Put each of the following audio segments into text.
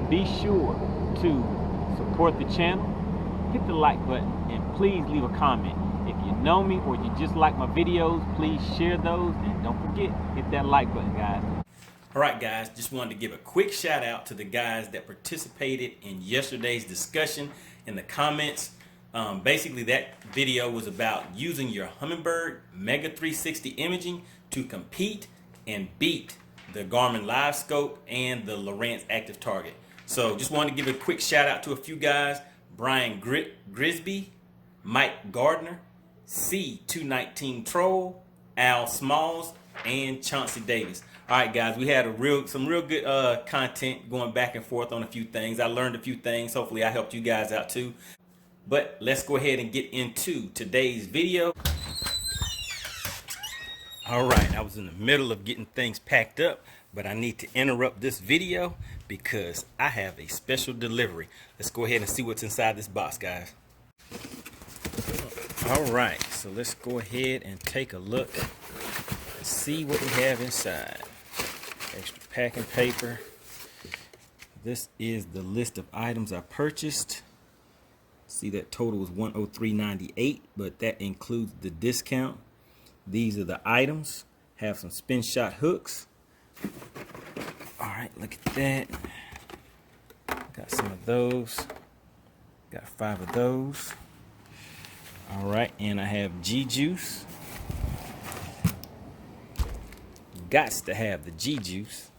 Be sure to support the channel, hit the like button, and please leave a comment. If you know me or you just like my videos, please share those, and don't forget, hit that like button, guys. All right, guys, just wanted to give a quick shout out to the guys that participated in yesterday's discussion in the comments. Basically, that video was about using your Humminbird Mega 360 imaging to compete and beat the Garmin Live Scope and the Lowrance Active Target. So just wanted to give a quick shout out to a few guys: Brian Grisby, Mike Gardner, C219 Troll, Al Smalls, and Chauncey Davis. All right, guys, we had some real good content going back and forth on a few things. I learned a few things. Hopefully I helped you guys out too. But let's go ahead and get into today's video. All right, I was in the middle of getting things packed up, but I need to interrupt this video because I have a special delivery. Let's go ahead and see what's inside this box, guys. All right, so let's go ahead and take a look and see what we have inside. Extra packing paper. This is the list of items I purchased. See, that total was $103.98, but that includes the discount. These are the items. Have some Spinshot hooks. All right, look at that. Got some of those. Got 5 of those. All right, and I have GJuice. Gots to have the GJuice.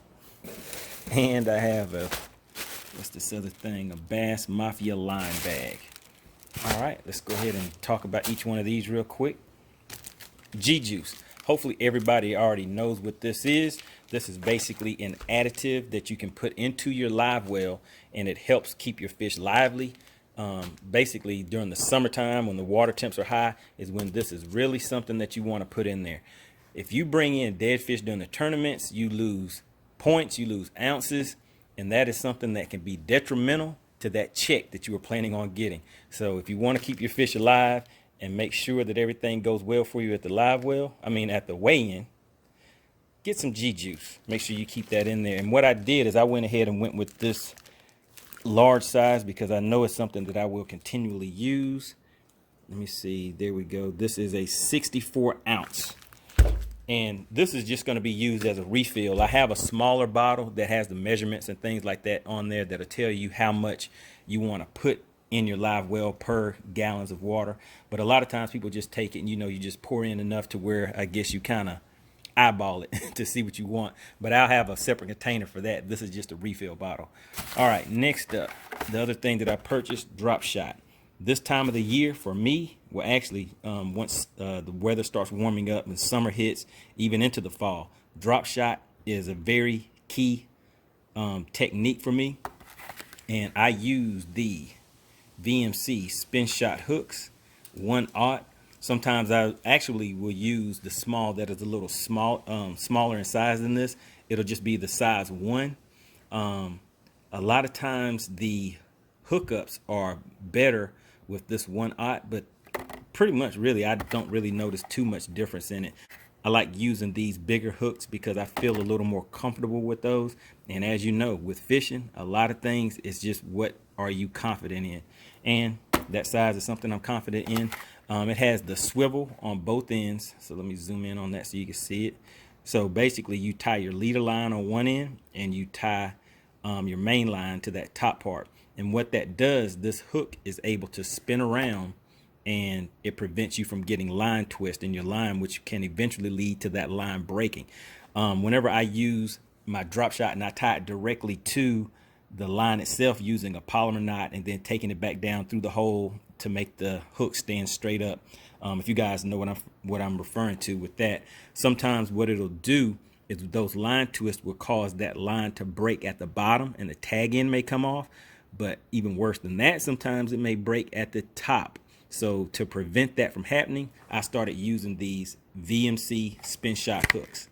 And I have what's this other thing? A Bass Mafia line bag. All right, let's go ahead and talk about each one of these real quick. GJuice. Hopefully everybody already knows what this is. This is basically an additive that you can put into your live well, and it helps keep your fish lively. Basically during the summertime when the water temps are high is when this is really something that you want to put in there. If you bring in dead fish during the tournaments, you lose points, you lose ounces, and that is something that can be detrimental to that check that you were planning on getting. So if you want to keep your fish alive and make sure that everything goes well for you at the live well, at the weigh-in, get some GJuice. Make sure you keep that in there. And what I did is I went ahead and went with this large size because I know it's something that I will continually use. Let me see, there we go. This is a 64 ounce. And this is just going to be used as a refill. I have a smaller bottle that has the measurements and things like that on there that'll tell you how much you want to put in your live well per gallons of water. But a lot of times people just take it and you just pour in enough to where I guess you kind of eyeball it to see what you want. But I'll have a separate container for that. This is just a refill bottle. All right, next up, the other thing that I purchased, drop shot. This time of the year for me, well, actually, once the weather starts warming up and summer hits, even into the fall, drop shot is a very key technique for me. And I use the VMC Spinshot hooks, 1/0. Sometimes I actually will use the small that is a little smaller in size than this. It'll just be the size 1. A lot of times the hookups are better with this 1/0, but pretty much really I don't really notice too much difference in it. I like using these bigger hooks because I feel a little more comfortable with those. And as you know, with fishing, a lot of things is just what are you confident in, and that size is something I'm confident in. It has the swivel on both ends, so let me zoom in on that so you can see it. So basically you tie your leader line on one end and you tie your main line to that top part. And what that does, this hook is able to spin around and it prevents you from getting line twist in your line, which can eventually lead to that line breaking. Whenever I use my drop shot and I tie it directly to the line itself using a polymer knot and then taking it back down through the hole to make the hook stand straight up. If you guys know what I'm referring to with that, sometimes what it'll do is those line twists will cause that line to break at the bottom and the tag end may come off. But even worse than that, sometimes it may break at the top. So to prevent that from happening, I started using these VMC Spinshot hooks.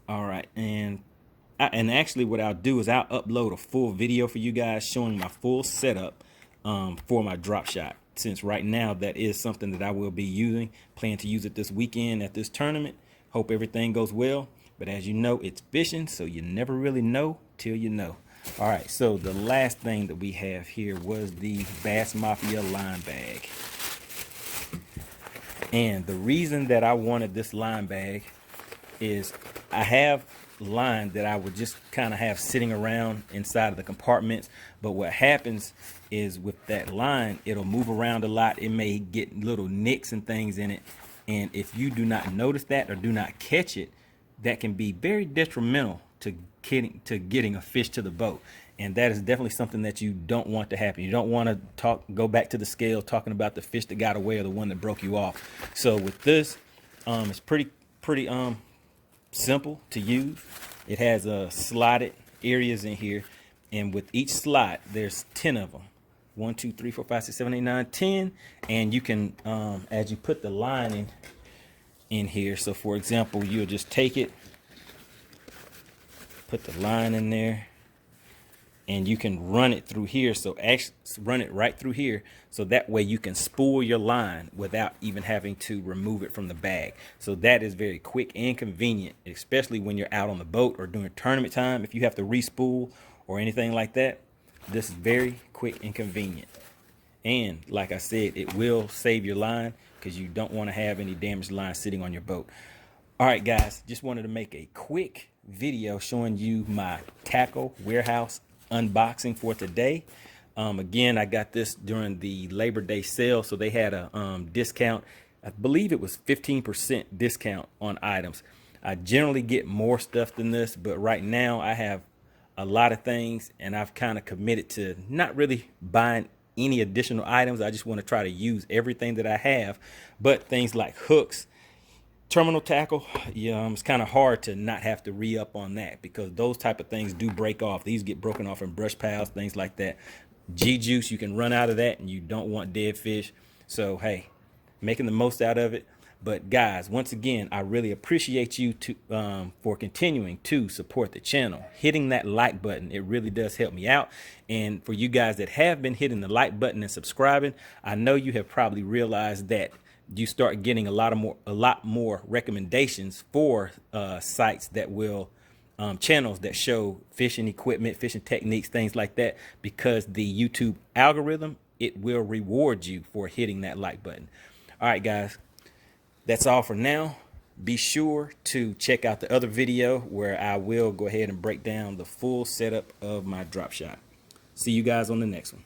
All right, and actually what I'll do is I'll upload a full video for you guys showing my full setup for my drop shot, since right now that is something that I will be using. Plan to use it this weekend at this tournament. Hope everything goes well. But as you know, it's fishing, so you never really know till you know. All right, so the last thing that we have here was the Bass Mafia line bag. And the reason that I wanted this line bag is I have line that I would just kind of have sitting around inside of the compartments, but what happens is with that line, it'll move around a lot. It may get little nicks and things in it, and if you do not notice that or do not catch it, that can be very detrimental to getting a fish to the boat. And that is definitely something that you don't want to happen. You don't want to go back to the scale talking about the fish that got away or the one that broke you off. So with this, it's pretty simple to use. It has slotted areas in here, and with each slot there's 10 of them. 1, 2, 3, 4, 5, 6, 7, 8, 9, 10. And you can as you put the line in here, so for example, you'll just take it, put the line in there, and you can run it through here. So actually run it right through here, so that way you can spool your line without even having to remove it from the bag. So that is very quick and convenient, especially when you're out on the boat or during tournament time. If you have to re-spool or anything like that, this is very quick and convenient. And like I said, it will save your line because you don't want to have any damaged line sitting on your boat. All right, guys, just wanted to make a quick video showing you my tackle warehouse unboxing for today. Again, I got this during the Labor Day sale, so they had a discount. I believe it was 15% discount on items. I generally get more stuff than this, but right now I have a lot of things, and I've kind of committed to not really buying any additional items. I just want to try to use everything that I have. But things like hooks, terminal tackle, it's kind of hard to not have to re-up on that, because those type of things do break off. These get broken off in brush piles, things like that. GJuice, you can run out of that, and you don't want dead fish. So hey, making the most out of it. But guys, once again, I really appreciate you for continuing to support the channel. Hitting that like button, it really does help me out. And for you guys that have been hitting the like button and subscribing, I know you have probably realized that you start getting a lot more recommendations for sites that will channels that show fishing equipment, fishing techniques, things like that, because the YouTube algorithm, it will reward you for hitting that like button. All right, guys, that's all for now. Be sure to check out the other video where I will go ahead and break down the full setup of my drop shot. See you guys on the next one.